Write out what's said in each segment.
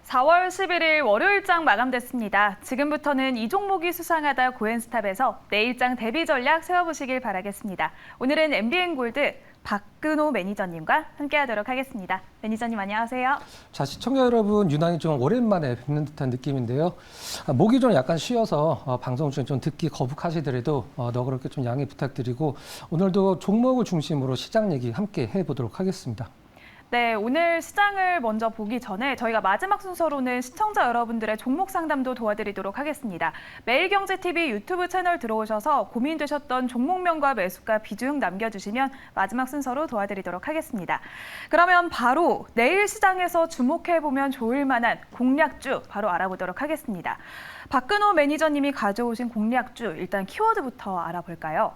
4월 11일 월요일장 마감됐습니다. 지금부터는 이 종목이 수상하다 고엔스탑에서 내일장 대비 전략 세워보시길 바라겠습니다. 오늘은 MBN골드 박근호 매니저님과 함께하도록 하겠습니다. 매니저님 안녕하세요. 자, 시청자 여러분 유난히 좀 오랜만에 뵙는 듯한 느낌인데요. 목이 좀 약간 쉬어서 방송 중에 좀 듣기 거북하시더라도 너그럽게 좀 양해 부탁드리고 오늘도 종목을 중심으로 시장 얘기 함께 해보도록 하겠습니다. 네, 오늘 시장을 먼저 보기 전에 저희가 마지막 순서로는 시청자 여러분들의 종목 상담도 도와드리도록 하겠습니다. 매일경제TV 유튜브 채널 들어오셔서 고민되셨던 종목명과 매수가 비중 남겨주시면 마지막 순서로 도와드리도록 하겠습니다. 그러면 바로 내일 시장에서 주목해보면 좋을 만한 공략주 바로 알아보도록 하겠습니다. 박근호 매니저님이 가져오신 공략주 일단 키워드부터 알아볼까요?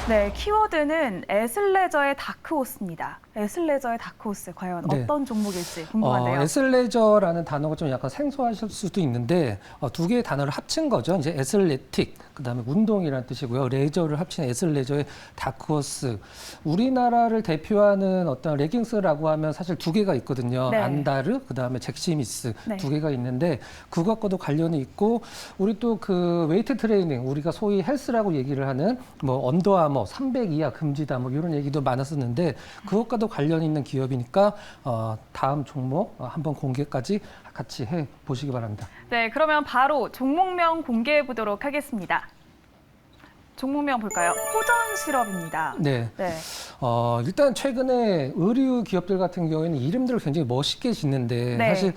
네, 키워드는 에슬레저의 다크호스입니다. 에슬레저의 다크호스, 과연 어떤 종목일지 궁금한데요. 에슬레저라는 단어가 좀 약간 생소하실 수도 있는데 두 개의 단어를 합친 거죠. 이제 에슬레틱, 그다음에 운동이라는 뜻이고요. 레저를 합친 에슬레저의 다크호스. 우리나라를 대표하는 어떤 레깅스라고 하면 사실 두 개가 있거든요. 네. 안다르, 그다음에 잭시미스 네. 두 개가 있는데 그것과도 관련이 있고 우리 또 그 웨이트 트레이닝, 우리가 소위 헬스라고 얘기를 하는 뭐 언더아머 300 이하 금지다 뭐 이런 얘기도 많았었는데 그것과도 관련이 있는 기업이니까 다음 종목 한번 공개까지 같이 해 보시기 바랍니다. 네, 그러면 바로 종목명 공개해 보도록 하겠습니다. 종목명 볼까요? 호전실업입니다. 네. 네. 일단 최근에 의류 기업들 같은 경우에는 이름들을 굉장히 멋있게 짓는데 네. 사실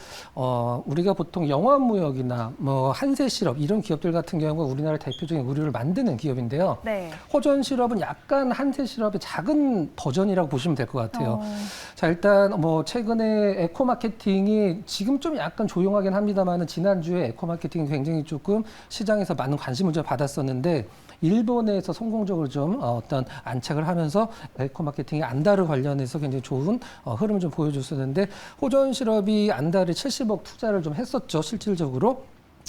우리가 보통 영화무역이나 뭐 한세실업 이런 기업들 같은 경우가 우리나라 대표적인 의류를 만드는 기업인데요. 네. 호전실업은 약간 한세실업의 작은 버전이라고 보시면 될 것 같아요. 자, 일단 뭐 최근에 에코마케팅이 지금 좀 약간 조용하긴 합니다만 지난주에 에코마케팅이 굉장히 조금 시장에서 많은 관심을 좀 받았었는데 일본에서 성공적으로 좀 어떤 안착을 하면서 에코마케팅이 안다르 관련해서 굉장히 좋은 흐름을 좀 보여줬었는데 호전실업이 안다르 70억 투자를 좀 했었죠, 실질적으로.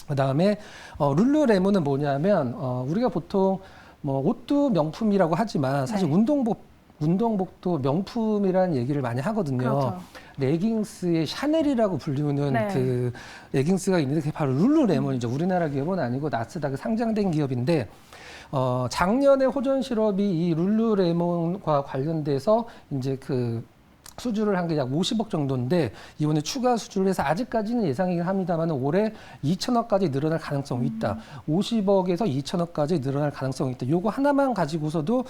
그다음에 룰루레몬은 뭐냐면 우리가 보통 뭐 옷도 명품이라고 하지만 사실 네. 운동복도 명품이라는 얘기를 많이 하거든요. 그렇죠. 레깅스의 샤넬이라고 불리우는 네. 그 레깅스가 있는데 그게 바로 룰루레몬이죠. 우리나라 기업은 아니고 나스닥에 상장된 기업인데 작년에 호전실업이 이 룰루레몬과 관련돼서 이제 그 수주를 한 게 약 50억 정도인데 이번에 추가 수주를 해서 아직까지는 예상이긴 합니다만 올해 2천억까지 늘어날 가능성이 있다. 50억에서 2천억까지 늘어날 가능성이 있다. 요거 하나만 가지고서도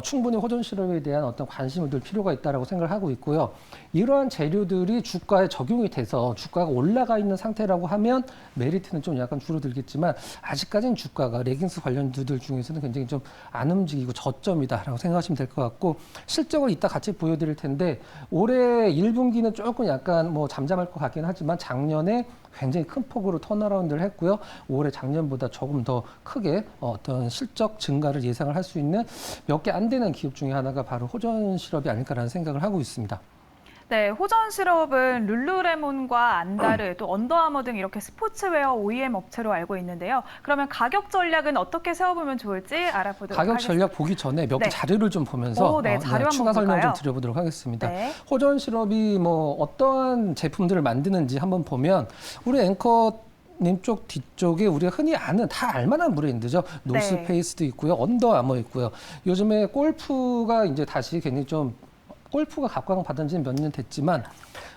충분히 호전실업에 대한 어떤 관심을 둘 필요가 있다라고 생각을 하고 있고요. 이러한 재료들이 주가에 적용이 돼서 주가가 올라가 있는 상태라고 하면 메리트는 좀 약간 줄어들겠지만 아직까지는 주가가 레깅스 관련주들 중에서는 굉장히 좀 안 움직이고 저점이다라고 생각하시면 될 것 같고 실적을 이따 같이 보여드릴 텐데 올해 1분기는 조금 약간 뭐 잠잠할 것 같긴 하지만 작년에 굉장히 큰 폭으로 턴어라운드를 했고요. 올해 작년보다 조금 더 크게 어떤 실적 증가를 예상을 할 수 있는 몇 개 안 되는 기업 중에 하나가 바로 호전실업이 아닐까라는 생각을 하고 있습니다. 네, 호전실업은 룰루레몬과 안다르, 또 언더아머 등 이렇게 스포츠웨어 OEM 업체로 알고 있는데요. 그러면 가격 전략은 어떻게 세워보면 좋을지 알아보도록 가격 하겠습니다. 전략 보기 전에 몇 개 네. 자료를 좀 보면서 네, 자료 한번 추가 설명 좀 볼까요? 드려보도록 하겠습니다. 네. 호전실업이 뭐 어떠한 제품들을 만드는지 한번 보면 우리 앵커님 쪽 뒤쪽에 우리가 흔히 아는 다 알만한 브랜드죠. 노스페이스도 있고요. 언더아머 있고요. 요즘에 골프가 이제 다시 굉장히 좀 골프가 각광받은 지는 몇 년 됐지만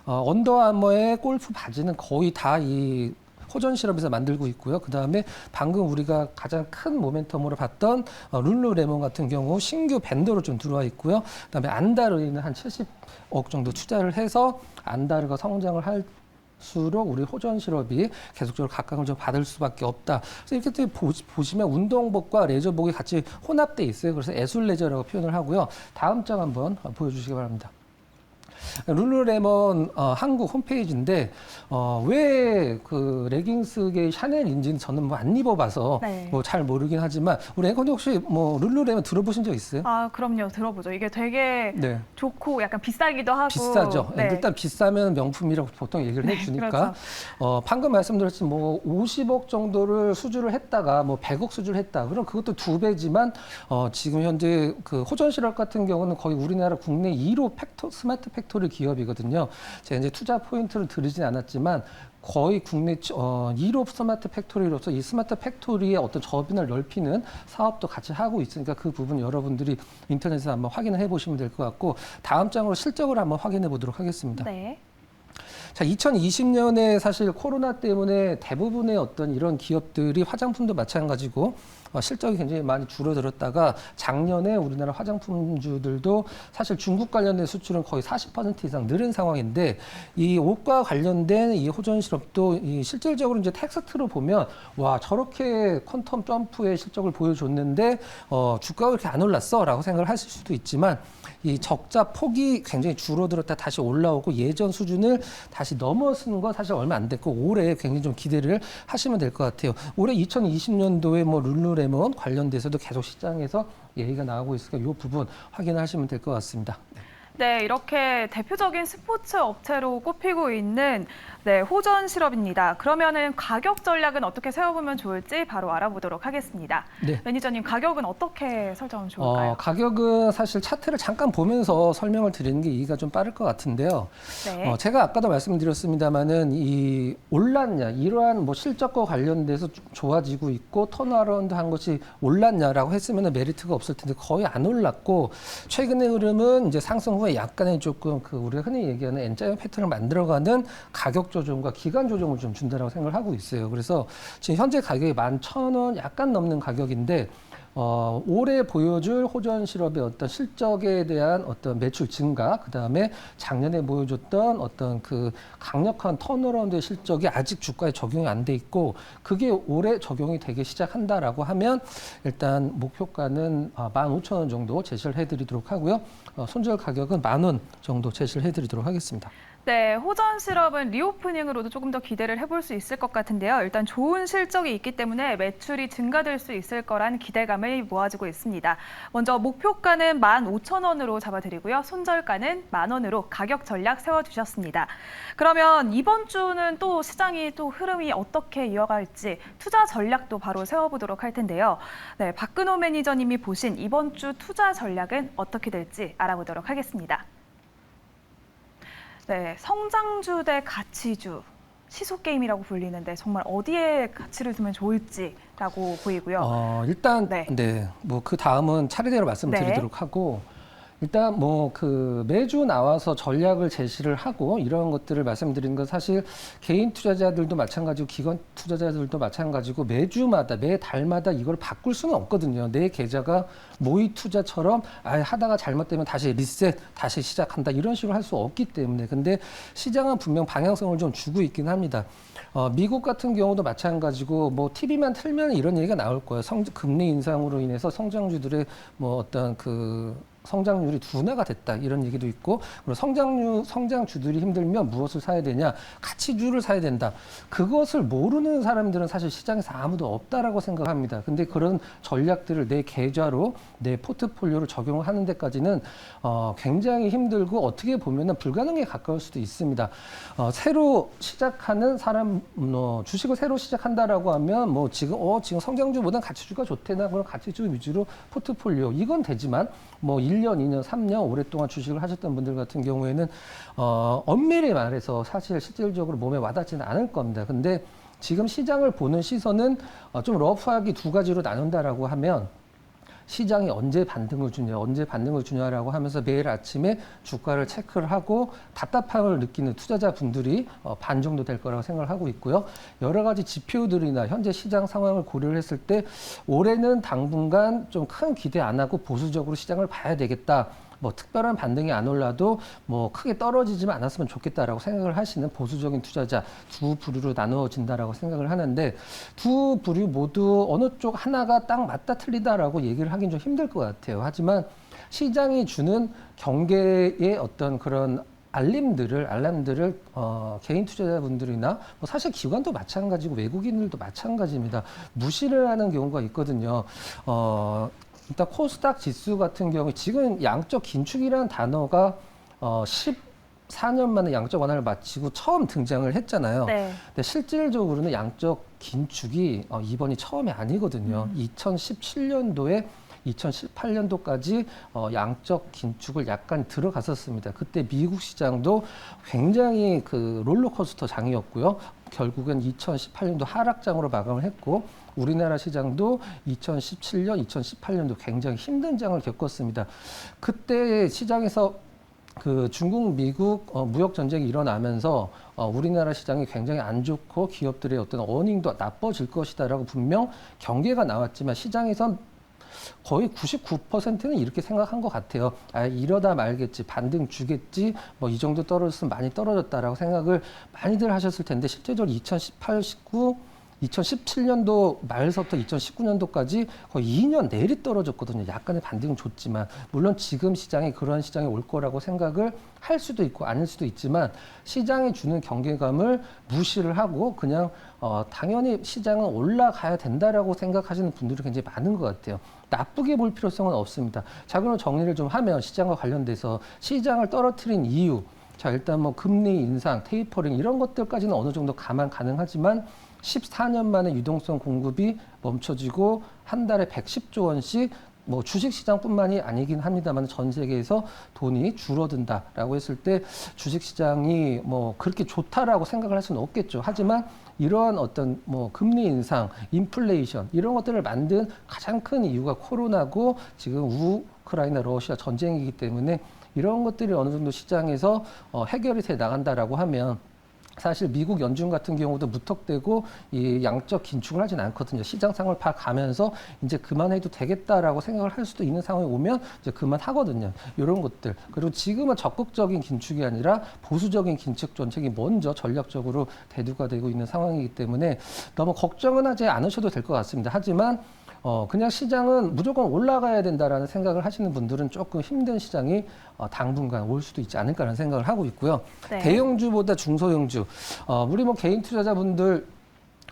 언더아머의 골프 바지는 거의 다 이 호전실업에서 만들고 있고요. 그다음에 방금 우리가 가장 큰 모멘텀으로 봤던 룰루레몬 같은 경우 신규 밴더로 좀 들어와 있고요. 그다음에 안다르에는 한 70억 정도 투자를 해서 안다르가 성장을 할수록 우리 호전실업이 계속적으로 각광을 좀 받을 수밖에 없다. 그래서 이렇게 보시면 운동복과 레저복이 같이 혼합돼 있어요. 그래서 에술레저라고 표현을 하고요. 다음 장 한번 보여주시기 바랍니다. 룰루레몬 한국 홈페이지인데 왜 그 레깅스계 샤넬인지는 저는 뭐 안 입어봐서 네. 뭐 잘 모르긴 하지만 우리 앵커님 혹시 뭐 룰루레몬 들어보신 적 있어요? 아, 그럼요. 들어보죠. 이게 되게 네. 좋고 약간 비싸기도 하고. 비싸죠. 네. 일단 비싸면 명품이라고 보통 얘기를 해주니까. 그렇죠. 방금 말씀드렸지만 뭐 50억 정도를 수주를 했다가 뭐 100억 수주를 했다. 그럼 그것도 2배지만 지금 현재 그 호전실업 같은 경우는 거의 우리나라 국내 2로 스마트 팩토리 팩토리 기업이거든요. 제가 이제 투자 포인트를 드리진 않았지만 거의 국내 1호 스마트 팩토리로서 이 스마트 팩토리의 어떤 저변을 넓히는 사업도 같이 하고 있으니까 그 부분 여러분들이 인터넷에서 한번 확인을 해보시면 될 것 같고 다음 장으로 실적을 한번 확인해 보도록 하겠습니다. 네. 자, 2020년에 사실 코로나 때문에 대부분의 어떤 이런 기업들이 화장품도 마찬가지고 실적이 굉장히 많이 줄어들었다가 작년에 우리나라 화장품주들도 사실 중국 관련된 수출은 거의 40% 이상 늘은 상황인데 이 옷과 관련된 이 호전 시럽도 이 실질적으로 이제 텍스트로 보면 와 저렇게 퀀텀 점프의 실적을 보여줬는데 주가가 이렇게 안 올랐어라고 생각을 하실 수도 있지만 이 적자 폭이 굉장히 줄어들었다 다시 올라오고 예전 수준을 다시 넘어서는 건 사실 얼마 안 됐고 올해 굉장히 좀 기대를 하시면 될 것 같아요. 올해 2020년도에 뭐 룰루레몬 관련돼서도 계속 시장에서 얘기가 나오고 있으니까 이 부분 확인하시면 될 것 같습니다. 네, 이렇게 대표적인 스포츠 업체로 꼽히고 있는 호전 시럽입니다. 그러면은 가격 전략은 어떻게 세워보면 좋을지 바로 알아보도록 하겠습니다. 네. 매니저님, 가격은 어떻게 설정하면 좋을까요? 가격은 사실 차트를 잠깐 보면서 설명을 드리는 게 이해가 좀 빠를 것 같은데요. 네. 제가 아까도 말씀드렸습니다만은 이 올랐냐 이러한 뭐 실적과 관련돼서 좀 좋아지고 있고 턴어라운드 한 것이 올랐냐라고 했으면 메리트가 없을 텐데 거의 안 올랐고 최근의 흐름은 이제 상승 후에 약간의 조금 그 우리가 흔히 얘기하는 N자형 패턴을 만들어가는 가격 조정과 기간 조정을 좀 준다라고 생각을 하고 있어요. 그래서 지금 현재 가격이 11,000원 약간 넘는 가격인데 올해 보여줄 호전 시럽의 어떤 실적에 대한 어떤 매출 증가, 그 다음에 작년에 보여줬던 어떤 그 강력한 턴어라운드의 실적이 아직 주가에 적용이 안 돼 있고 그게 올해 적용이 되기 시작한다라고 하면 일단 목표가는 15,000원 정도 제시를 해드리도록 하고요. 손절 가격은 10,000원 정도 제시를 해드리도록 하겠습니다. 네, 호전 시럽은 리오프닝으로도 조금 더 기대를 해볼 수 있을 것 같은데요. 일단 좋은 실적이 있기 때문에 매출이 증가될 수 있을 거란 기대감이 모아지고 있습니다. 먼저 목표가는 15,000원으로 잡아드리고요. 손절가는 10,000원으로 가격 전략 세워주셨습니다. 그러면 이번 주는 또 시장이 또 흐름이 어떻게 이어갈지 투자 전략도 바로 세워보도록 할 텐데요. 네, 박근호 매니저님이 보신 이번 주 투자 전략은 어떻게 될지 알아보도록 하겠습니다. 네, 성장주 대 가치주, 시소게임이라고 불리는데 정말 어디에 가치를 두면 좋을지라고 보이고요. 일단 네. 뭐 그 다음은 차례대로 말씀드리도록 하고 일단 뭐 그 매주 나와서 전략을 제시를 하고 이런 것들을 말씀드리는 건 사실 개인 투자자들도 마찬가지고 기관 투자자들도 마찬가지고 매주마다 매 달마다 이걸 바꿀 수는 없거든요. 내 계좌가 모의 투자처럼 하다가 잘못되면 다시 리셋, 다시 시작한다 이런 식으로 할 수 없기 때문에 근데 시장은 분명 방향성을 좀 주고 있긴 합니다. 미국 같은 경우도 마찬가지고 뭐 TV만 틀면 이런 얘기가 나올 거예요. 금리 인상으로 인해서 성장주들의 뭐 어떤 그 성장률이 둔화가 됐다 이런 얘기도 있고 그리고 성장주들이 힘들면 무엇을 사야 되냐 가치주를 사야 된다 그것을 모르는 사람들은 사실 시장에서 아무도 없다라고 생각합니다. 근데 그런 전략들을 내 계좌로 내 포트폴리오로 적용하는 데까지는 굉장히 힘들고 어떻게 보면은 불가능에 가까울 수도 있습니다. 새로 시작하는 사람 주식을 새로 시작한다라고 하면 뭐 지금 성장주보다는 가치주가 좋대나 그런 가치주 위주로 포트폴리오 이건 되지만 뭐 1년, 2년, 3년 오랫동안 주식을 하셨던 분들 같은 경우에는 엄밀히 말해서 사실 실질적으로 몸에 와닿지는 않을 겁니다. 근데 지금 시장을 보는 시선은 좀 러프하게 두 가지로 나눈다라고 하면 시장이 언제 반등을 주냐라고 하면서 매일 아침에 주가를 체크를 하고 답답함을 느끼는 투자자분들이 반 정도 될 거라고 생각을 하고 있고요. 여러 가지 지표들이나 현재 시장 상황을 고려를 했을 때 올해는 당분간 좀 큰 기대 안 하고 보수적으로 시장을 봐야 되겠다. 뭐 특별한 반등이 안 올라도 뭐 크게 떨어지지만 않았으면 좋겠다라고 생각을 하시는 보수적인 투자자 두 부류로 나누어진다라고 생각을 하는데 두 부류 모두 어느 쪽 하나가 딱 맞다 틀리다라고 얘기를 하긴 좀 힘들 것 같아요. 하지만 시장이 주는 경계의 어떤 그런 알람들을 개인 투자자분들이나 뭐 사실 기관도 마찬가지고 외국인들도 마찬가지입니다. 무시를 하는 경우가 있거든요. 일단 코스닥 지수 같은 경우 지금 양적 긴축이라는 단어가 14년 만에 양적 완화를 마치고 처음 등장을 했잖아요. 네. 근데 실질적으로는 양적 긴축이 이번이 처음이 아니거든요. 2017년도에 2018년도까지 양적 긴축을 약간 들어갔었습니다. 그때 미국 시장도 굉장히 그 롤러코스터 장이었고요. 결국엔 2018년도 하락장으로 마감을 했고 우리나라 시장도 2017년, 2018년도 굉장히 힘든 장을 겪었습니다. 그때 시장에서 그 중국, 미국 무역 전쟁이 일어나면서 우리나라 시장이 굉장히 안 좋고 기업들의 어떤 어닝도 나빠질 것이다라고 분명 경계가 나왔지만 시장에선 거의 99%는 이렇게 생각한 것 같아요. 아, 이러다 말겠지, 반등 주겠지, 뭐 이 정도 떨어졌으면 많이 떨어졌다라고 생각을 많이들 하셨을 텐데 실제적으로 2018, 19, 2017년도 말서부터 2019년도까지 거의 2년 내리 떨어졌거든요. 약간의 반등은 줬지만 물론 지금 시장이 그런 시장이 올 거라고 생각을 할 수도 있고 아닐 수도 있지만 시장이 주는 경계감을 무시를 하고 그냥 당연히 시장은 올라가야 된다라고 생각하시는 분들이 굉장히 많은 것 같아요. 나쁘게 볼 필요성은 없습니다. 자, 그럼 정리를 좀 하면 시장과 관련돼서 시장을 떨어뜨린 이유, 자, 일단 뭐 금리 인상, 테이퍼링 이런 것들까지는 어느 정도 감안 가능하지만 14년 만에 유동성 공급이 멈춰지고 한 달에 110조 원씩 뭐 주식시장뿐만이 아니긴 합니다만 전 세계에서 돈이 줄어든다라고 했을 때 주식시장이 뭐 그렇게 좋다라고 생각을 할 수는 없겠죠. 하지만 이러한 어떤 뭐 금리 인상, 인플레이션 이런 것들을 만든 가장 큰 이유가 코로나고 지금 우크라이나 러시아 전쟁이기 때문에 이런 것들이 어느 정도 시장에서 해결이 돼 나간다라고 하면 사실 미국 연준 같은 경우도 무턱대고 이 양적 긴축을 하진 않거든요. 시장 상황을 봐가면서 이제 그만해도 되겠다라고 생각을 할 수도 있는 상황이 오면 이제 그만하거든요. 이런 것들. 그리고 지금은 적극적인 긴축이 아니라 보수적인 긴축 정책이 먼저 전략적으로 대두가 되고 있는 상황이기 때문에 너무 걱정은 하지 않으셔도 될 것 같습니다. 하지만 그냥 시장은 무조건 올라가야 된다라는 생각을 하시는 분들은 조금 힘든 시장이 당분간 올 수도 있지 않을까라는 생각을 하고 있고요. 네. 대형주보다 중소형주, 우리 뭐 개인 투자자분들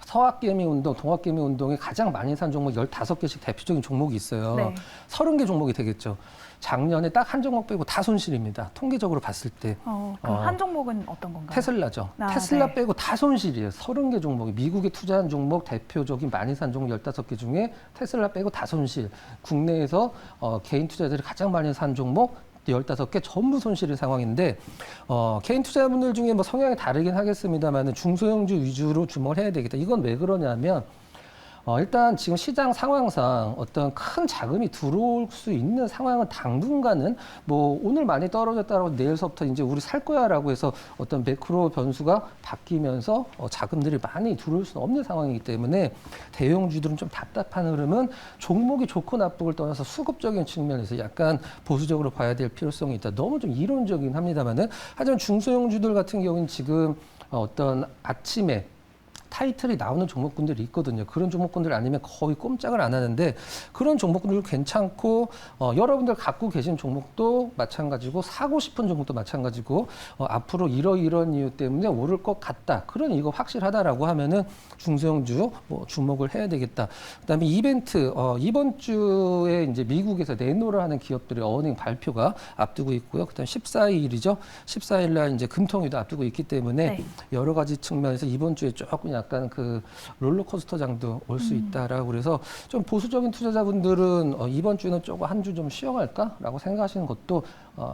서학개미 운동, 동학개미 운동에 가장 많이 산 종목 15개씩 대표적인 종목이 있어요. 네. 30개 종목이 되겠죠. 작년에 딱 한 종목 빼고 다 손실입니다. 통계적으로 봤을 때. 그럼 한 종목은 어떤 건가요? 테슬라죠. 아, 테슬라 네. 빼고 다 손실이에요. 30개 종목이. 미국에 투자한 종목 대표적인 많이 산 종목 15개 중에 테슬라 빼고 다 손실. 국내에서 개인 투자자들이 가장 많이 산 종목 15개 전부 손실인 상황인데 개인 투자자분들 중에 뭐 성향이 다르긴 하겠습니다만 중소형주 위주로 주목을 해야 되겠다. 이건 왜 그러냐면 일단 지금 시장 상황상 어떤 큰 자금이 들어올 수 있는 상황은 당분간은 뭐 오늘 많이 떨어졌다고 내일서부터 이제 우리 살 거야라고 해서 어떤 매크로 변수가 바뀌면서 자금들이 많이 들어올 수는 없는 상황이기 때문에 대형주들은 좀 답답한 흐름은 종목이 좋고 나쁘고를 떠나서 수급적인 측면에서 약간 보수적으로 봐야 될 필요성이 있다. 너무 좀 이론적이긴 합니다만은 하지만 중소형주들 같은 경우는 지금 어떤 아침에 타이틀이 나오는 종목군들이 있거든요. 그런 종목군들 아니면 거의 꼼짝을 안 하는데 그런 종목군들 괜찮고 여러분들 갖고 계신 종목도 마찬가지고 사고 싶은 종목도 마찬가지고 앞으로 이런 이유 때문에 오를 것 같다. 그런 이거 확실하다라고 하면은 중소형주 주목을 해야 되겠다. 그다음에 이벤트 이번 주에 이제 미국에서 내노를 하는 기업들의 어닝 발표가 앞두고 있고요. 그다음 14일이죠. 14일 날 이제 금통위도 앞두고 있기 때문에 네. 여러 가지 측면에서 이번 주에 조금 약간 그 롤러코스터장도 올 수 있다라고 그래서 좀 보수적인 투자자분들은 이번 주는 조금 한 주 좀 쉬어갈까라고 생각하시는 것도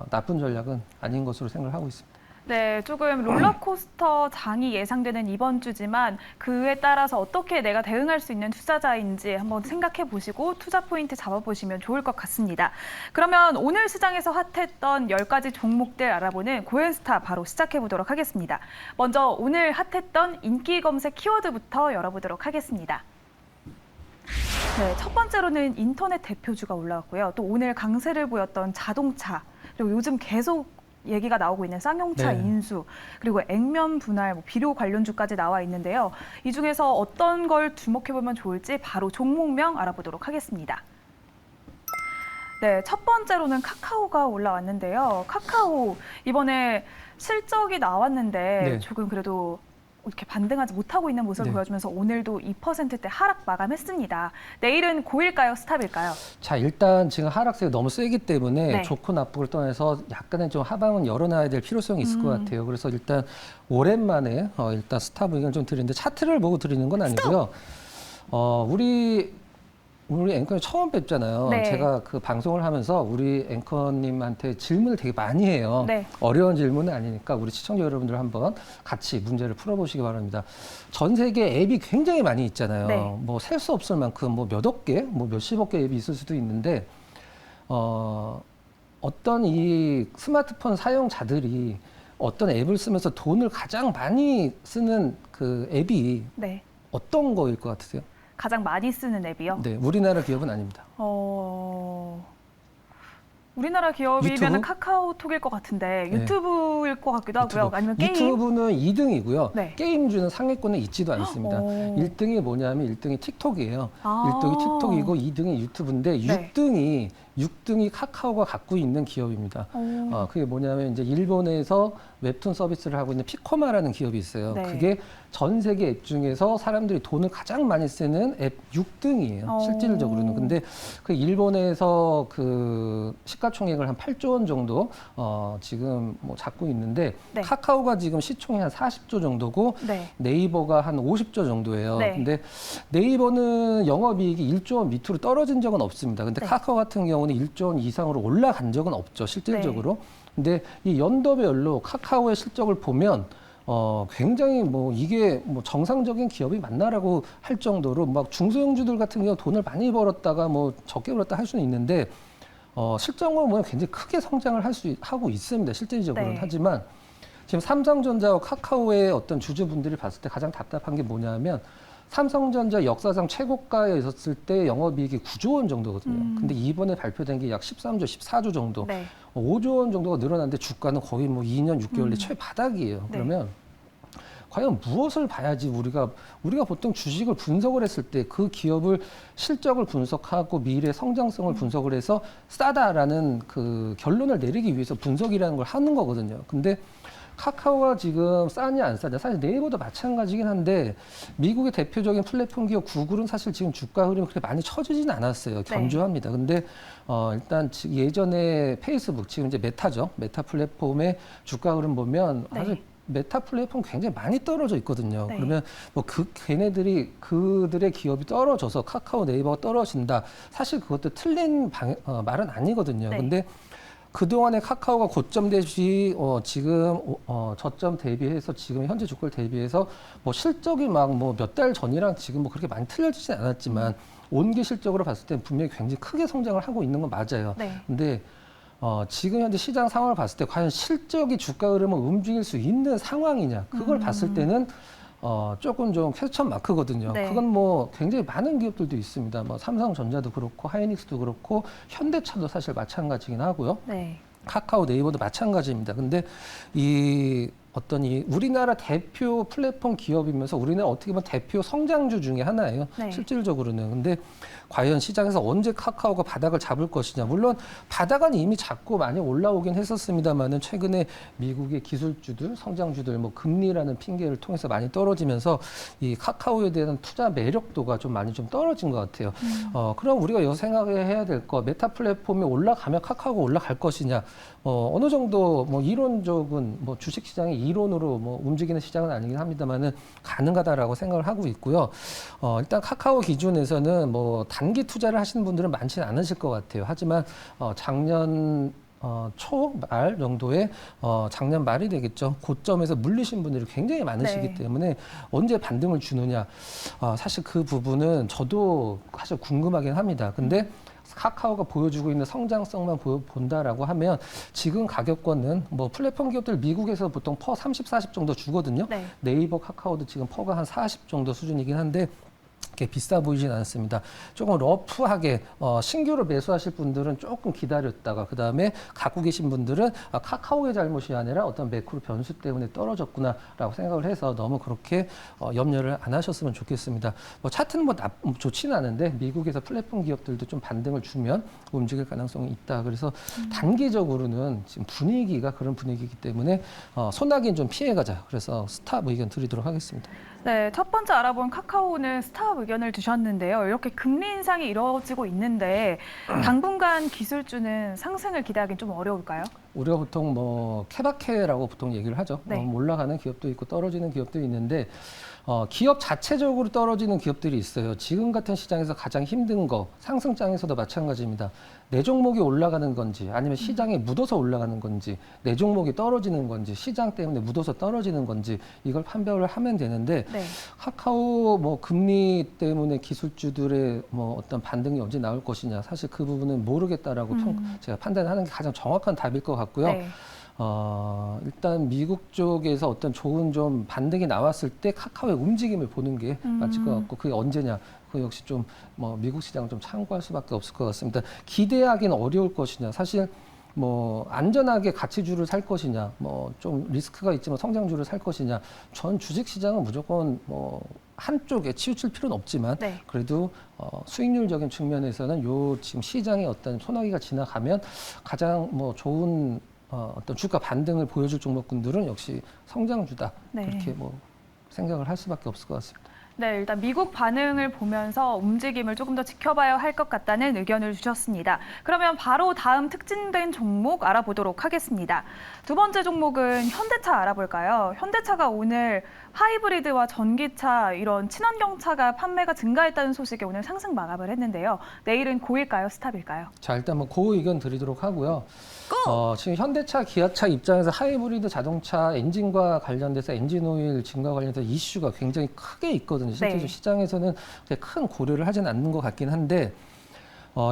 나쁜 전략은 아닌 것으로 생각을 하고 있습니다. 네, 조금 롤러코스터 장이 예상되는 이번 주지만 그에 따라서 어떻게 내가 대응할 수 있는 투자자인지 한번 생각해 보시고 투자 포인트 잡아보시면 좋을 것 같습니다. 그러면 오늘 시장에서 핫했던 10가지 종목들 알아보는 고엔스타 바로 시작해 보도록 하겠습니다. 먼저 오늘 핫했던 인기 검색 키워드부터 열어보도록 하겠습니다. 네, 첫 번째로는 인터넷 대표주가 올라왔고요. 또 오늘 강세를 보였던 자동차, 그리고 요즘 계속 얘기가 나오고 있는 쌍용차 네. 인수, 그리고 액면 분할, 비료 관련주까지 나와 있는데요. 이 중에서 어떤 걸 주목해보면 좋을지 바로 종목명 알아보도록 하겠습니다. 네, 첫 번째로는 카카오가 올라왔는데요. 카카오 이번에 실적이 나왔는데 네. 조금 그래도 이렇게 반등하지 못하고 있는 모습을 네. 보여주면서 오늘도 2%대 하락 마감했습니다. 내일은 고일까요? 스탑일까요? 자, 일단 지금 하락세가 너무 세기 때문에 네. 좋고 나쁘고를 떠나서 약간의 좀 하방은 열어놔야 될 필요성이 있을 것 같아요. 그래서 일단 오랜만에 일단 스탑 의견을 좀 드리는데 차트를 보고 드리는 건 아니고요. 우리 우리 앵커님 처음 뵙잖아요. 네. 제가 그 방송을 하면서 우리 앵커님한테 질문을 되게 많이 해요. 네. 어려운 질문은 아니니까 우리 시청자 여러분들 한번 같이 문제를 풀어보시기 바랍니다. 전 세계 앱이 굉장히 많이 있잖아요. 네. 뭐 셀 수 없을 만큼 뭐 몇억 개, 뭐 몇십억 개 앱이 있을 수도 있는데 어떤 이 스마트폰 사용자들이 어떤 앱을 쓰면서 돈을 가장 많이 쓰는 그 앱이 네. 어떤 거일 것 같으세요? 가장 많이 쓰는 앱이요? 네, 우리나라 기업은 아닙니다. 우리나라 기업이면 유튜브? 카카오톡일 것 같은데 네. 유튜브일 것 같기도 하고요. 유튜브. 아니면 게임? 유튜브는 2등이고요. 네. 게임주는 상위권에 있지도 않습니다. 오. 1등이 뭐냐면 1등이 틱톡이에요. 아. 1등이 틱톡이고 2등이 유튜브인데 네. 6등이 카카오가 갖고 있는 기업입니다. 오. 그게 뭐냐면 이제 일본에서 웹툰 서비스를 하고 있는 피코마라는 기업이 있어요. 네. 그게 전 세계 앱 중에서 사람들이 돈을 가장 많이 쓰는 앱 6등이에요. 실질적으로는. 근데 그 일본에서 그 시가총액을 한 8조 원 정도 지금 뭐 잡고 있는데 네. 카카오가 지금 시총이 한 40조 정도고 네. 네이버가 한 50조 정도예요. 네. 근데 네이버는 영업이익이 1조 원 밑으로 떨어진 적은 없습니다. 근데 네. 카카오 같은 경우는 1조 원 이상으로 올라간 적은 없죠, 실질적으로. 근데 이 연도별로 카카오의 실적을 보면 굉장히 뭐 이게 뭐 정상적인 기업이 맞나라고 할 정도로 막 중소형주들 같은 경우 돈을 많이 벌었다가 뭐 적게 벌었다 할 수는 있는데 실적으로 보면 굉장히 크게 성장을 하고 있습니다, 실질적으로는. 네. 하지만 지금 삼성전자와 카카오의 어떤 주주분들이 봤을 때 가장 답답한 게 뭐냐면 삼성전자 역사상 최고가에 있었을 때 영업이익이 9조 원 정도거든요. 근데 이번에 발표된 게 약 13조, 14조 정도. 네. 5조 원 정도가 늘어났는데 주가는 거의 뭐 2년 6개월 내 최바닥이에요. 네. 그러면 과연 무엇을 봐야지 우리가 보통 주식을 분석을 했을 때 그 기업을 실적을 분석하고 미래 성장성을 분석을 해서 싸다라는 그 결론을 내리기 위해서 분석이라는 걸 하는 거거든요. 근데 카카오가 지금 싸냐 안 싸냐, 사실 네이버도 마찬가지긴 한데 미국의 대표적인 플랫폼 기업 구글은 사실 지금 주가 흐름이 그렇게 많이 처지진 않았어요. 견조합니다. 근데 일단 예전에 페이스북, 지금 이제 메타죠. 메타 플랫폼의 주가 흐름 보면 네. 사실 메타 플랫폼 굉장히 많이 떨어져 있거든요. 네. 그러면 뭐 그들의 기업이 떨어져서 카카오, 네이버가 떨어진다. 사실 그것도 틀린 말은 아니거든요. 네. 근데 그동안에 카카오가 고점 대비 지금 저점 대비해서 지금 현재 주가를 대비해서 뭐 실적이 막 뭐 몇 달 전이랑 지금 뭐 그렇게 많이 틀려지진 않았지만 온기 실적으로 봤을 때 분명히 굉장히 크게 성장을 하고 있는 건 맞아요. 네. 근데 지금 현재 시장 상황을 봤을 때 과연 실적이 주가 흐름을 움직일 수 있는 상황이냐, 그걸 봤을 때는 조금 좀 퀘스천 마크거든요. 네. 그건 뭐 굉장히 많은 기업들도 있습니다. 뭐 삼성전자도 그렇고 하이닉스도 그렇고 현대차도 사실 마찬가지긴 하고요. 네. 카카오, 네이버도 마찬가지입니다. 근데 이 우리나라 대표 플랫폼 기업이면서 우리나라 어떻게 보면 대표 성장주 중에 하나예요. 네. 실질적으로는. 근데 과연 시장에서 언제 카카오가 바닥을 잡을 것이냐. 물론 바닥은 이미 잡고 많이 올라오긴 했었습니다만은 최근에 미국의 기술주들, 성장주들, 뭐 금리라는 핑계를 통해서 많이 떨어지면서 이 카카오에 대한 투자 매력도가 좀 많이 좀 떨어진 것 같아요. 그럼 우리가 여기서 생각해야 될 거, 메타 플랫폼이 올라가면 카카오가 올라갈 것이냐. 어느 정도 뭐 이론적인 뭐 주식 시장이 이론으로 뭐 움직이는 시장은 아니긴 합니다만은 가능하다라고 생각을 하고 있고요. 일단 카카오 기준에서는 뭐 단기 투자를 하시는 분들은 많지는 않으실 것 같아요. 하지만 작년 초말 정도에 작년 말이 되겠죠. 고점에서 물리신 분들이 굉장히 많으시기 네. 때문에 언제 반등을 주느냐. 사실 그 부분은 저도 사실 궁금하긴 합니다. 근데 카카오가 보여주고 있는 성장성만 본다라고 하면 지금 가격권은 뭐 플랫폼 기업들 미국에서 보통 퍼 30, 40 정도 주거든요. 네. 네이버, 카카오도 지금 퍼가 한 40 정도 수준이긴 한데 그렇게 비싸 보이진 않습니다. 조금 러프하게 신규로 매수하실 분들은 조금 기다렸다가 그다음에 갖고 계신 분들은 카카오의 잘못이 아니라 어떤 매크로 변수 때문에 떨어졌구나라고 생각을 해서 너무 그렇게 염려를 안 하셨으면 좋겠습니다. 뭐 차트는 뭐 좋지는 않은데 미국에서 플랫폼 기업들도 좀 반등을 주면 움직일 가능성이 있다. 그래서 단기적으로는 지금 분위기가 그런 분위기이기 때문에 소나기는 좀 피해가자. 그래서 스탑 의견 드리도록 하겠습니다. 네, 첫 번째 알아본 카카오는 스탑 의견을 주셨는데요. 이렇게 금리 인상이 이루어지고 있는데 당분간 기술주는 상승을 기대하기는 좀 어려울까요? 우리가 보통 뭐 케바케라고 보통 얘기를 하죠. 네. 올라가는 기업도 있고 떨어지는 기업도 있는데 기업 자체적으로 떨어지는 기업들이 있어요. 지금 같은 시장에서 가장 힘든 거 상승장에서도 마찬가지입니다. 내 종목이 올라가는 건지 아니면 시장에 묻어서 올라가는 건지 내 종목이 떨어지는 건지 시장 때문에 묻어서 떨어지는 건지 이걸 판별을 하면 되는데 네. 카카오 뭐 금리 때문에 기술주들의 뭐 어떤 반등이 언제 나올 것이냐 사실 그 부분은 모르겠다라고 제가 판단하는 게 가장 정확한 답일 것 같고요. 네. 일단 미국 쪽에서 어떤 좋은 좀 반등이 나왔을 때 카카오의 움직임을 보는 게 맞을 것 같고 그게 언제냐 그 역시 좀 뭐 미국 시장을 좀 참고할 수밖에 없을 것 같습니다. 기대하기는 어려울 것이냐 사실 뭐 안전하게 가치주를 살 것이냐 뭐 좀 리스크가 있지만 성장주를 살 것이냐 전 주식 시장은 무조건 뭐 한쪽에 치우칠 필요는 없지만 네. 그래도 수익률적인 측면에서는 요 지금 시장의 어떤 소나기가 지나가면 가장 뭐 좋은 어떤 주가 반등을 보여줄 종목군들은 역시 성장주다. 네. 그렇게 뭐 생각을 할 수밖에 없을 것 같습니다. 네, 일단 미국 반응을 보면서 움직임을 조금 더 지켜봐야 할 것 같다는 의견을 주셨습니다. 그러면 바로 다음 특징된 종목 알아보도록 하겠습니다. 두 번째 종목은 현대차 알아볼까요? 현대차가 오늘 하이브리드와 전기차 이런 친환경차가 판매가 증가했다는 소식에 오늘 상승 마감을 했는데요. 내일은 고일까요? 스탑일까요? 자, 일단 뭐 그 의견 드리도록 하고요. 지금 현대차, 기아차 입장에서 하이브리드 자동차 엔진과 관련돼서 엔진오일 증가 관련해서 이슈가 굉장히 크게 있거든요. 실제로 네. 시장에서는 큰 고려를 하진 않는 것 같긴 한데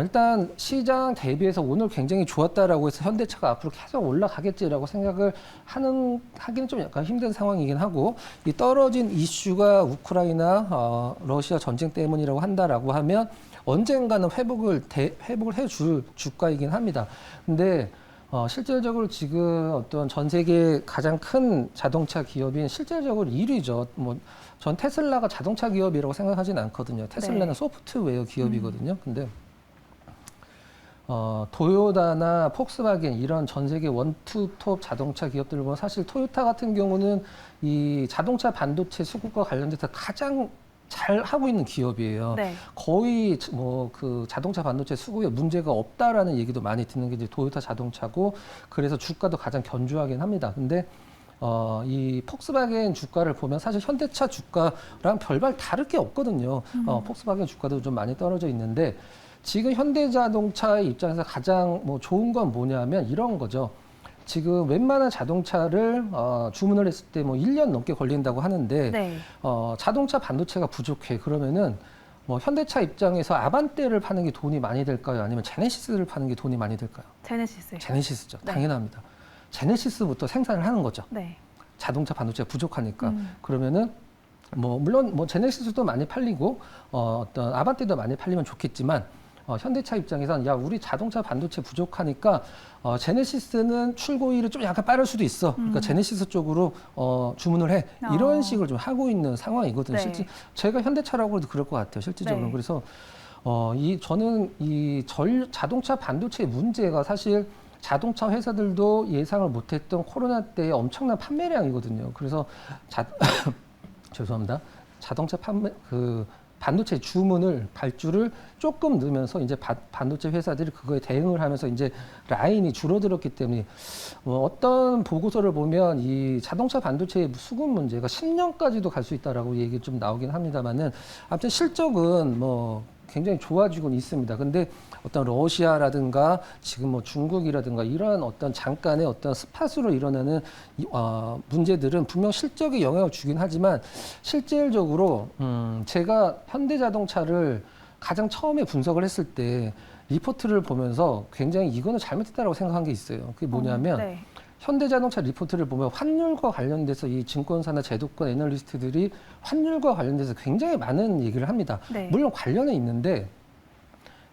일단 시장 대비해서 오늘 굉장히 좋았다라고 해서 현대차가 앞으로 계속 올라가겠지라고 생각을 하기는 좀 약간 힘든 상황이긴 하고 이 떨어진 이슈가 우크라이나 러시아 전쟁 때문이라고 한다라고 하면 언젠가는 회복을 해줄 주가이긴 합니다. 근데 실질적으로 지금 어떤 전 세계 가장 큰 자동차 기업인 실질적으로 1위죠. 뭐 전 테슬라가 자동차 기업이라고 생각하진 않거든요. 테슬라는 네. 소프트웨어 기업이거든요. 근데 도요타나 폭스바겐 이런 전 세계 원투톱 자동차 기업들을 보면 사실 토요타 같은 경우는 이 자동차 반도체 수급과 관련돼서 가장 잘 하고 있는 기업이에요. 네. 거의 뭐 그 자동차 반도체 수급에 문제가 없다라는 얘기도 많이 듣는 게 이제 도요타 자동차고 그래서 주가도 가장 견조하긴 합니다. 근데 이 폭스바겐 주가를 보면 사실 현대차 주가랑 별반 다를 게 없거든요. 폭스바겐 주가도 좀 많이 떨어져 있는데 지금 현대자동차의 입장에서 가장 뭐 좋은 건 뭐냐면 이런 거죠. 지금 웬만한 자동차를 주문을 했을 때 뭐 1년 넘게 걸린다고 하는데 네. 자동차 반도체가 부족해. 그러면은 뭐 현대차 입장에서 아반떼를 파는 게 돈이 많이 될까요? 아니면 제네시스를 파는 게 돈이 많이 될까요? 제네시스. 제네시스죠. 네. 당연합니다. 제네시스부터 생산을 하는 거죠. 네. 자동차 반도체가 부족하니까. 그러면은 뭐 물론 뭐 제네시스도 많이 팔리고 어떤 아반떼도 많이 팔리면 좋겠지만 현대차 입장에서는 야 우리 자동차 반도체 부족하니까 제네시스는 출고일이 좀 약간 빠를 수도 있어. 그러니까 제네시스 쪽으로 주문을 해. 이런 식으로 좀 하고 있는 상황이거든요. 네. 실제 제가 현대차라고 해도 그럴 것 같아요. 실질적으로. 네. 그래서 저는 이 자동차 반도체의 문제가 사실 자동차 회사들도 예상을 못했던 코로나 때의 엄청난 판매량이거든요. 그래서 죄송합니다. 자동차 반도체 주문을 발주를 조금 넣으면서 이제 반도체 회사들이 그거에 대응을 하면서 이제 라인이 줄어들었기 때문에 어떤 보고서를 보면 이 자동차 반도체의 수급 문제가 10년까지도 갈 수 있다라고 얘기 좀 나오긴 합니다만은 아무튼 실적은 뭐 굉장히 좋아지고는 있습니다. 근데 어떤 러시아라든가 지금 뭐 중국이라든가 이러한 어떤 잠깐의 어떤 스팟으로 일어나는 문제들은 분명 실적에 영향을 주긴 하지만 실질적으로 제가 현대자동차를 가장 처음에 분석을 했을 때 리포트를 보면서 굉장히 이거는 잘못했다라고 생각한 게 있어요. 그게 뭐냐면 네. 현대자동차 리포트를 보면 환율과 관련돼서 이 증권사나 제도권 애널리스트들이 환율과 관련돼서 굉장히 많은 얘기를 합니다. 네. 물론 관련은 있는데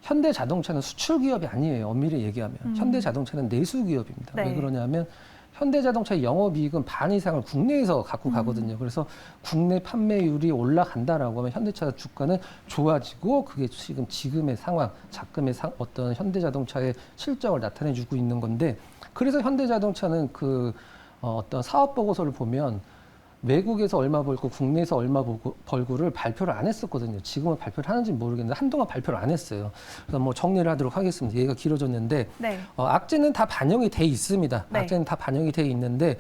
현대자동차는 수출 기업이 아니에요. 엄밀히 얘기하면. 현대자동차는 내수 기업입니다. 네. 왜 그러냐면 현대자동차의 영업이익은 반 이상을 국내에서 갖고 가거든요. 그래서 국내 판매율이 올라간다라고 하면 현대차 주가는 좋아지고 그게 지금의 상황, 어떤 현대자동차의 실적을 나타내주고 있는 건데 그래서 현대자동차는 어떤 사업 보고서를 보면 외국에서 얼마 벌고 국내에서 얼마 벌고를 발표를 안 했었거든요. 지금은 발표를 하는지 모르겠는데 한동안 발표를 안 했어요. 그래서 뭐 정리를 하도록 하겠습니다. 얘기가 길어졌는데 네. 악재는 다 반영이 돼 있습니다. 네. 악재는 다 반영이 돼 있는데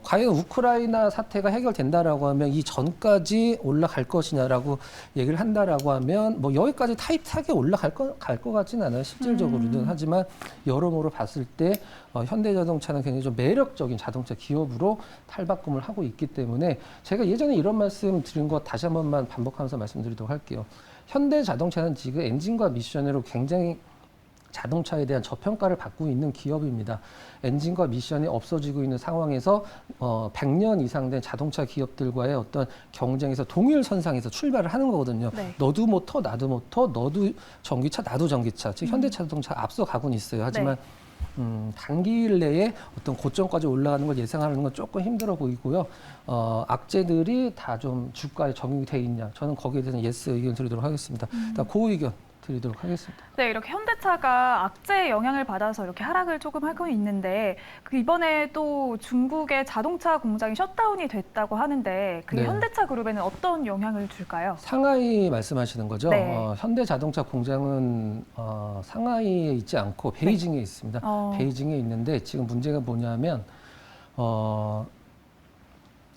과연 우크라이나 사태가 해결된다라고 하면 이 전까지 올라갈 것이냐라고 얘기를 한다라고 하면 뭐 여기까지 타이트하게 갈 것 같지는 않아요. 실질적으로는. 하지만 여러모로 봤을 때 현대자동차는 굉장히 좀 매력적인 자동차 기업으로 탈바꿈을 하고 있기 때문에 제가 예전에 이런 말씀 드린 거 다시 한 번만 반복하면서 말씀드리도록 할게요. 현대자동차는 지금 엔진과 미션으로 굉장히 자동차에 대한 저평가를 받고 있는 기업입니다. 엔진과 미션이 없어지고 있는 상황에서 100년 이상 된 자동차 기업들과의 어떤 경쟁에서 동일선상에서 출발을 하는 거거든요. 네. 너도 모터, 나도 모터, 너도 전기차, 나도 전기차. 즉 현대자동차 앞서가고는 있어요. 하지만 단기일 내에 어떤 고점까지 올라가는 걸 예상하는 건 조금 힘들어 보이고요. 악재들이 다 좀 주가에 적용이 돼 있냐. 저는 거기에 대해서는 예스 의견 드리도록 하겠습니다. 일단 그 의견 드리도록 하겠습니다. 네, 이렇게 현대차가 악재의 영향을 받아서 이렇게 하락을 조금 하고 있는데 이번에 또 중국의 자동차 공장이 셧다운이 됐다고 하는데 그게 네. 현대차 그룹에는 어떤 영향을 줄까요? 상하이 말씀하시는 거죠? 네. 현대자동차 공장은 상하이에 있지 않고 베이징에 있습니다. 베이징에 있는데 지금 문제가 뭐냐면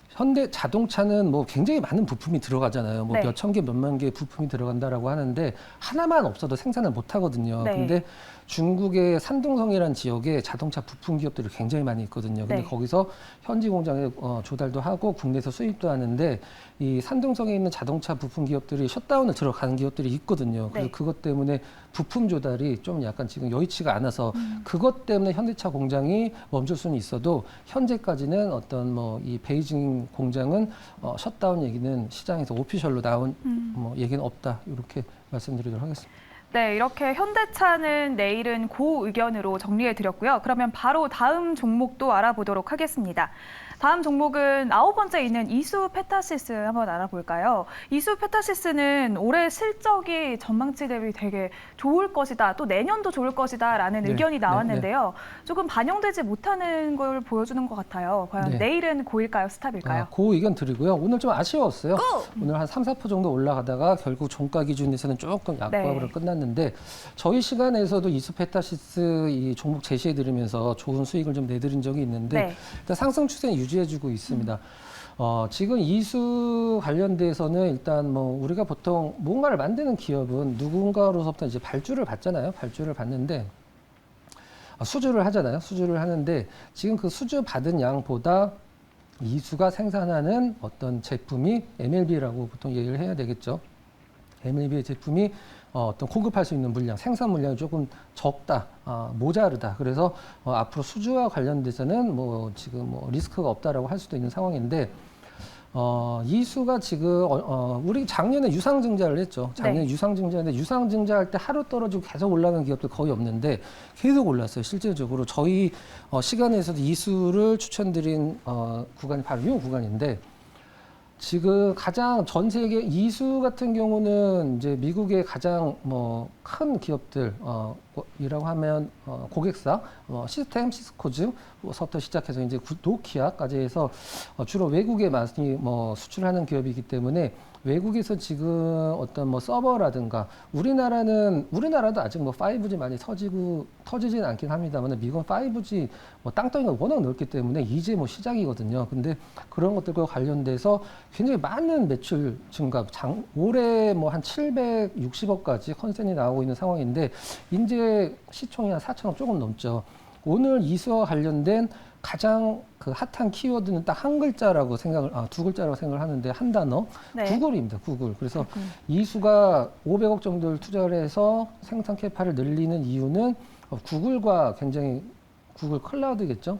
현대 자동차는 뭐 굉장히 많은 부품이 들어가잖아요. 뭐 네. 몇천 개, 몇만 개 부품이 들어간다라고 하는데 하나만 없어도 생산을 못 하거든요. 네. 근데 중국의 산둥성이라는 지역에 자동차 부품 기업들이 굉장히 많이 있거든요. 근데 네. 거기서 현지 공장에 조달도 하고 국내에서 수입도 하는데 이 산둥성에 있는 자동차 부품 기업들이 셧다운을 들어가는 기업들이 있거든요. 그래서 네. 그것 때문에 부품 조달이 좀 약간 지금 여의치가 않아서 그것 때문에 현대차 공장이 멈출 수는 있어도 현재까지는 어떤 뭐 이 베이징 공장은 셧다운 얘기는 시장에서 오피셜로 나온 뭐 얘기는 없다. 이렇게 말씀드리도록 하겠습니다. 네, 이렇게 현대차는 내일은 고 의견으로 정리해 드렸고요. 그러면 바로 다음 종목도 알아보도록 하겠습니다. 다음 종목은 9번째 있는 이수 페타시스 한번 알아볼까요? 이수 페타시스는 올해 실적이 전망치 대비 되게 좋을 것이다, 또 내년도 좋을 것이다라는 네, 의견이 나왔는데요. 네. 조금 반영되지 못하는 걸 보여주는 것 같아요. 과연 네. 내일은 고일까요, 스탑일까요? 그 의견 드리고요. 오늘 좀 아쉬웠어요. 오늘 한 3, 4% 정도 올라가다가 결국 종가 기준에서는 조금 약보합으로 네. 끝났는데 저희 시간에서도 이수 페타시스 이 종목 제시해 드리면서 좋은 수익을 좀 내드린 적이 있는데 네. 일단 상승 추세는 유지해주고 있습니다. 지금 이수 관련돼서는 일단 뭐 우리가 보통 뭔가를 만드는 기업은 누군가로서부터 이제 발주를 받잖아요. 발주를 받는데 수주를 하잖아요. 수주를 하는데 지금 그 수주 받은 양보다 이수가 생산하는 어떤 제품이 MLB라고 보통 얘기를 해야 되겠죠. MLB의 제품이 어떤 공급할 수 있는 물량, 생산 물량이 조금 적다, 모자르다. 그래서 앞으로 수주와 관련돼서는 뭐 지금 뭐 리스크가 없다라고 할 수도 있는 상황인데 이수가 지금 우리 작년에 유상증자를 했죠. 작년에 네. 유상증자인데 유상증자할 때 하루 떨어지고 계속 올라가는 기업들 거의 없는데 계속 올랐어요. 실질적으로 저희 시간에서도 이수를 추천드린 구간이 바로 이 구간인데 지금 가장 전 세계 이수 같은 경우는 이제 미국의 가장 뭐 큰 기업들 이라고 하면 고객사 시스템 시스코즈부터 시작해서 이제 노키아까지 해서 주로 외국에 많이 뭐 수출하는 기업이기 때문에 외국에서 지금 어떤 뭐 서버라든가 우리나라도 아직 뭐 5G 많이 터지진 않긴 합니다만 미국은 5G 뭐 땅덩이가 워낙 넓기 때문에 이제 뭐 시작이거든요. 근데 그런 것들과 관련돼서 굉장히 많은 매출 증가, 올해 뭐 한 760억까지 컨센이 나오고 있는 상황인데 이제 시총이 한 4천억 조금 넘죠. 오늘 이수와 관련된 가장 그 핫한 키워드는 딱 한 글자라고 두 글자라고 생각을 하는데 한 단어 네. 구글입니다. 구글. 그래서 이수가 500억 정도를 투자를 해서 생산 캐파를 늘리는 이유는 구글과 굉장히 구글 클라우드겠죠.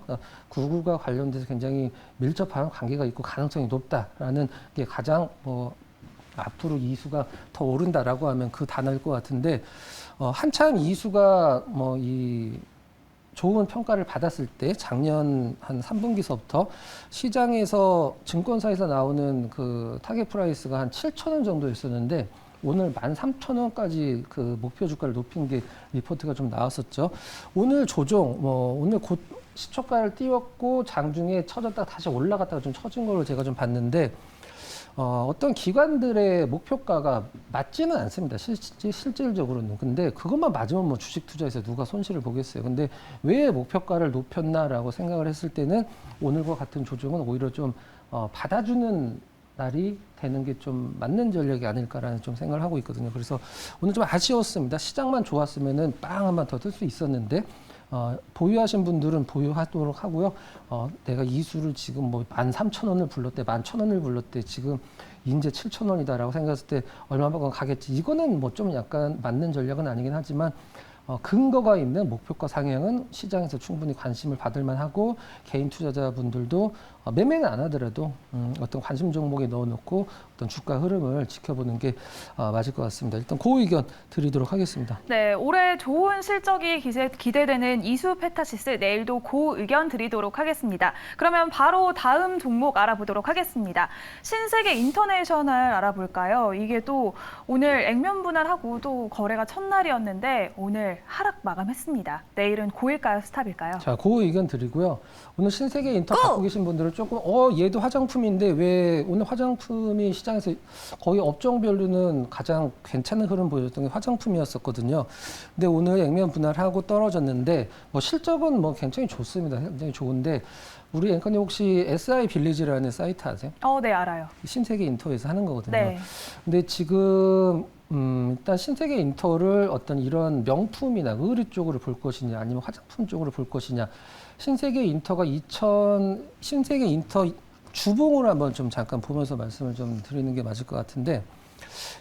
구글과 관련돼서 굉장히 밀접한 관계가 있고 가능성이 높다라는 게 가장 앞으로 이수가 더 오른다라고 하면 그 단어일 것 같은데 한참 이수가 이 좋은 평가를 받았을 때 작년 한 3분기서부터 시장에서 증권사에서 나오는 그 타겟 프라이스가 한 7,000원 정도였었는데 오늘 13,000원까지 그 목표 주가를 높인 게 리포트가 좀 나왔었죠. 오늘 조정 오늘 곧 시초가를 띄웠고 장중에 쳐졌다가 다시 올라갔다가 좀 처진 걸로 제가 좀 봤는데 어떤 기관들의 목표가가 맞지는 않습니다. 실질적으로는. 근데 그것만 맞으면 뭐 주식 투자에서 누가 손실을 보겠어요. 근데 왜 목표가를 높였나라고 생각을 했을 때는 오늘과 같은 조정은 오히려 좀 받아주는 날이 되는 게 좀 맞는 전략이 아닐까라는 좀 생각을 하고 있거든요. 그래서 오늘 좀 아쉬웠습니다. 시장만 좋았으면은 빵 한 번 더 뜰 수 있었는데 보유하신 분들은 보유하도록 하고요. 내가 이수를 지금 뭐 13,000원을 불렀대, 11,000원을 불렀대, 지금 이제 7,000원이다라고 생각했을 때 얼마만큼 가겠지. 이거는 뭐 좀 약간 맞는 전략은 아니긴 하지만 근거가 있는 목표가 상향은 시장에서 충분히 관심을 받을 만하고 개인 투자자분들도 매매는 안 하더라도 어떤 관심 종목에 넣어놓고 어떤 주가 흐름을 지켜보는 게 맞을 것 같습니다. 일단 그 의견 드리도록 하겠습니다. 네, 올해 좋은 실적이 기대되는 이수 페타시스 내일도 그 의견 드리도록 하겠습니다. 그러면 바로 다음 종목 알아보도록 하겠습니다. 신세계 인터내셔널 알아볼까요? 이게 또 오늘 액면 분할하고 또 거래가 첫날이었는데 오늘 하락 마감했습니다. 내일은 고일까요? 스탑일까요? 자, 그 의견 드리고요. 오늘 신세계 인터 갖고 계신 분들은 조금 얘도 화장품인데 왜 오늘 화장품이 시장에서 거의 업종별로는 가장 괜찮은 흐름 보였던 게 화장품이었었거든요. 근데 오늘 액면 분할하고 떨어졌는데 뭐 실적은 뭐 굉장히 좋습니다. 굉장히 좋은데 우리 앵커님 혹시 SI 빌리지라는 사이트 아세요? 네, 알아요. 신세계 인터에서 하는 거거든요. 네. 근데 지금 일단 신세계 인터를 어떤 이런 명품이나 의류 쪽으로 볼 것이냐 아니면 화장품 쪽으로 볼 것이냐 신세계 인터가 신세계 인터 주봉을 한번 좀 잠깐 보면서 말씀을 좀 드리는 게 맞을 것 같은데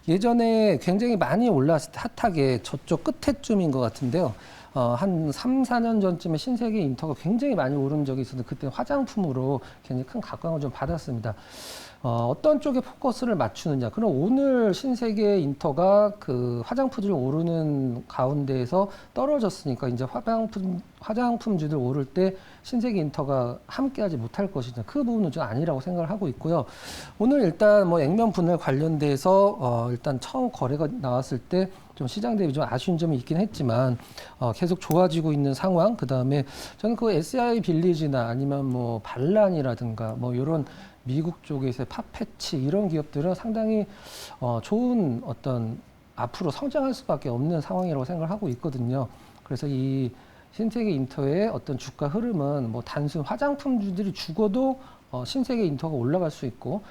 예전에 굉장히 많이 올랐을 때 핫하게 저쪽 끝에쯤인 것 같은데요. 한 3, 4년 전쯤에 신세계 인터가 굉장히 많이 오른 적이 있었는데 그때 화장품으로 굉장히 큰 각광을 좀 받았습니다. 어떤 쪽에 포커스를 맞추느냐. 그럼 오늘 신세계 인터가 그 화장품들이 오르는 가운데에서 떨어졌으니까 이제 화장품주들 오를 때 신세계 인터가 함께하지 못할 것이냐. 그 부분은 좀 아니라고 생각을 하고 있고요. 오늘 일단 뭐 액면 분할 관련돼서 일단 처음 거래가 나왔을 때 좀 시장 대비 좀 아쉬운 점이 있긴 했지만 계속 좋아지고 있는 상황. 그 다음에 저는 그 SI 빌리지나 아니면 뭐 반란이라든가 뭐 이런 미국 쪽에서의 파페치 이런 기업들은 상당히 좋은 어떤 앞으로 성장할 수밖에 없는 상황이라고 생각을 하고 있거든요. 그래서 이 신세계 인터의 어떤 주가 흐름은 뭐 단순 화장품주들이 죽어도 신세계 인터가 올라갈 수 있고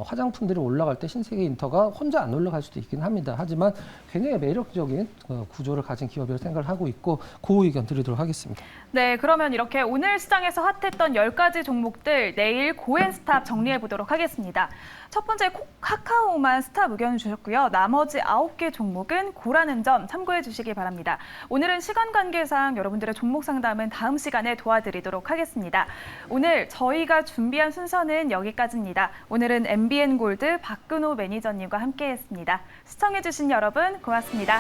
화장품들이 올라갈 때 신세계 인터가 혼자 안 올라갈 수도 있긴 합니다. 하지만 굉장히 매력적인 구조를 가진 기업이라고 생각을 하고 있고 그 의견 드리도록 하겠습니다. 네, 그러면 이렇게 오늘 시장에서 핫했던 10가지 종목들 내일 고앤 스탑 정리해 보도록 하겠습니다. 첫 번째 카카오만 스탑 의견 주셨고요. 나머지 9개 종목은 고라는 점 참고해 주시기 바랍니다. 오늘은 시간 관계상 여러분들의 종목 상담은 다음 시간에 도와드리도록 하겠습니다. 오늘 저희가 준비한 순서는 여기까지입니다. 오늘은 MBN 골드 박근호 매니저님과 함께했습니다. 시청해 주신 여러분 고맙습니다.